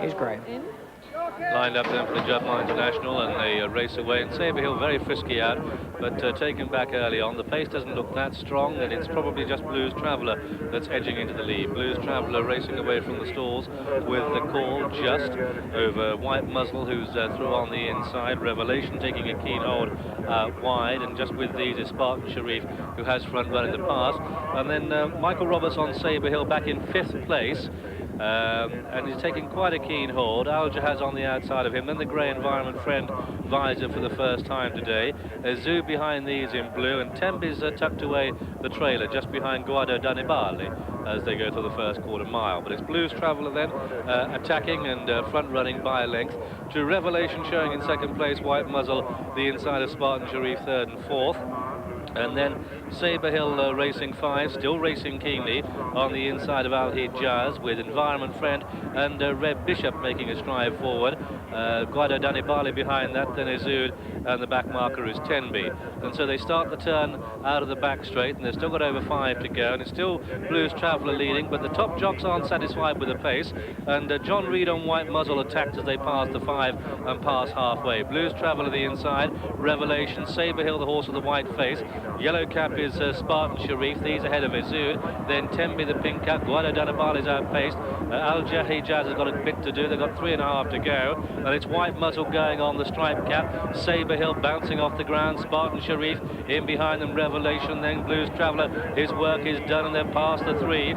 Here's Graham. Lined up then for the Juddmonte International, and they race away. And Saberhill very frisky out, but taken back early on. The pace doesn't look that strong, and it's probably just Blues Traveller that's edging into the lead. Blues Traveller racing away from the stalls with the call just over White Muzzle, who's through on the inside. Revelation taking a keen hold wide, and just with these is Spartan Sharif, who has front run in the past. And then Michael Roberts on Saberhill back in 5th place. And he's taking quite a keen hold. Alger has on the outside of him, then the grey Environment Friend visor for the first time today. Ezzoud behind these in blue, and Tembi's tucked away the trailer just behind Guado Danibali as they go through the first quarter mile. But it's Blues Traveller then attacking and front running by a length, to Revelation showing in 2nd place, White Muzzle the inside of Spartan Sharif 3rd and 4th. And then Saberhill racing 5, still racing keenly on the inside of Al Hijaz, with Environment Friend and Red Bishop making a stride forward. Guado Danibali behind that, then Ezzoud, and the back marker is Tenby. And so they start the turn out of the back straight, and they've still got over 5 to go, and it's still Blues Traveller leading, but the top jocks aren't satisfied with the pace, and John Reed on White Muzzle attacked as they pass the 5 and pass halfway. Blues Traveller the inside, Revelation, Saberhill the horse with the white face, Yellow Cap is Spartan Sharif, these ahead of Ezzoud, then Tembi the pink cap, Guado Danibali's outpaced, Al Hijaz has got a bit to do, they've got 3.5 to go, and it's White Muzzle going on the stripe cap, Saberhill bouncing off the ground, Spartan Sharif in behind them, Revelation, then Blues Traveller, his work is done, and they're past the 3,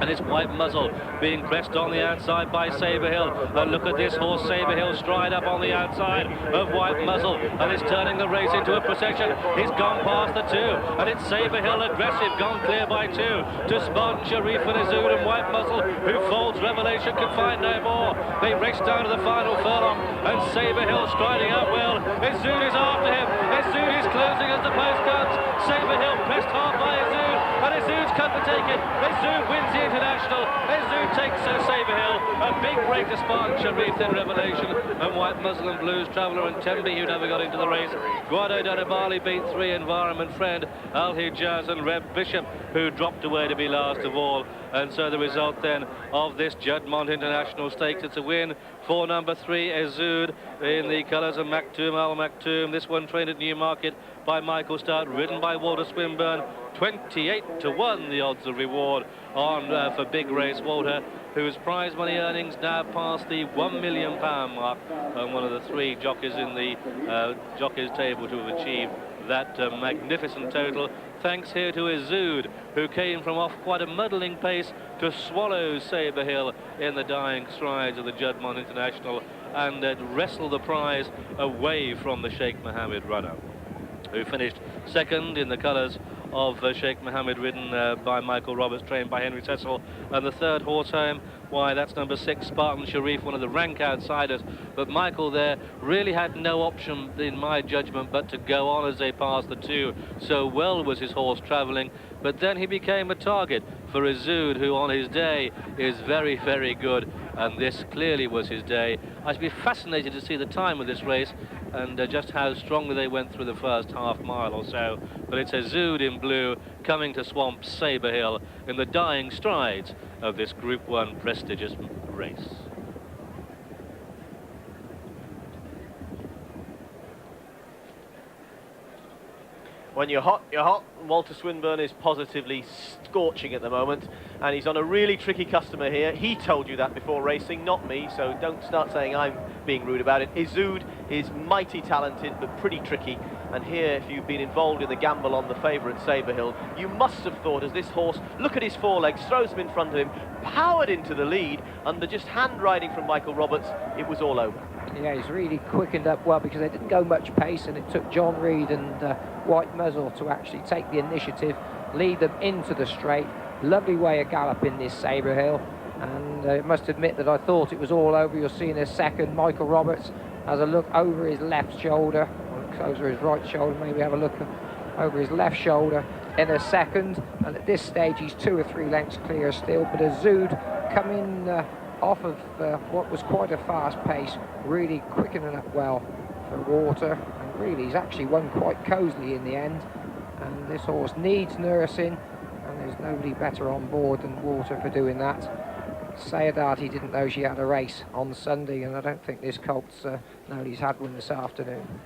and it's White Muzzle being pressed on the outside by Saberhill, and look at this horse, Saberhill stride up on the outside of White Muzzle, and it's turning the race into a procession. He's gone past the 2, and it's Saberhill aggressive, gone clear by 2 to Spartan Sharif and Ezzoud, and White Muzzle, who folds. Revelation can find no more. They race down to the final furlong, and Saberhill striding out well. Ezzoud is after him. Ezzoud is closing as the post comes. Saberhill pressed hard by Ezzoud, and Ezzoud's cut to take it. Ezzoud wins the International. Ezzoud takes Saberhill. A big break to Spartan Sharif, then Revelation, and White Muzzle and Blues Traveller and Tembi, who never got into the race. Guado Danibali beat 3, Environment Friend, Al Hijaz and Reb Bishop, who dropped away to be last of all. And so the result then of this Juddmonte International Stakes, it's a win for number 3, Ezzoud, in the colours of Maktoum Al Maktoum. This one trained at Newmarket by Michael Stout, ridden by Walter Swinburne. 28 to 1 the odds of reward on for big race Walter, whose prize money earnings now past the £1 million mark, and one of the 3 jockeys in the jockeys table to have achieved that magnificent total. Thanks here to Ezzoud, who came from off quite a muddling pace to swallow Saberhill in the dying strides of the Juddmonte International, and wrestle the prize away from the Sheikh Mohammed runner, who finished 2nd in the colours of Sheikh Mohammed, ridden by Michael Roberts, trained by Henry Cecil, and the 3rd horse home, why, that's number 6, Spartan Sharif, one of the rank outsiders. But Michael there really had no option, in my judgment, but to go on as they passed the 2. So well was his horse travelling, but then he became a target for Ezzoud, who on his day is very, very good, and this clearly was his day. I should be fascinated to see the time of this race, and just how strongly they went through the first half mile or so. But it's Ezzoud in blue coming to swamp Saberhill in the dying strides of this Group 1 prestigious race. When you're hot, you're hot. Walter Swinburne is positively scorching at the moment, and he's on a really tricky customer here. He told you that before racing, not me, so don't start saying I'm being rude about it. Ezzoud is mighty talented, but pretty tricky, and here, if you've been involved in the gamble on the favourite Saberhill, you must have thought, as this horse, look at his forelegs, throws them in front of him, powered into the lead, under just hand riding from Michael Roberts, it was all over. Yeah, he's really quickened up well, because they didn't go much pace, and it took John Reed and White Muzzle to actually take the initiative, lead them into the straight. Lovely way of galloping this Saberhill, and I must admit that I thought it was all over. You'll see in a second, Michael Roberts has a look over his left shoulder, or over his right shoulder, maybe have a look over his left shoulder in a second, and at this stage he's 2 or 3 lengths clear still, but Ezzoud coming off of what was quite a fast pace, really quickening up well for Walter, and really he's actually won quite cosily in the end, and this horse needs nursing, and there's nobody better on board than Walter for doing that. Sayadati didn't know she had a race on Sunday, and I don't think this colt's known he's had one this afternoon.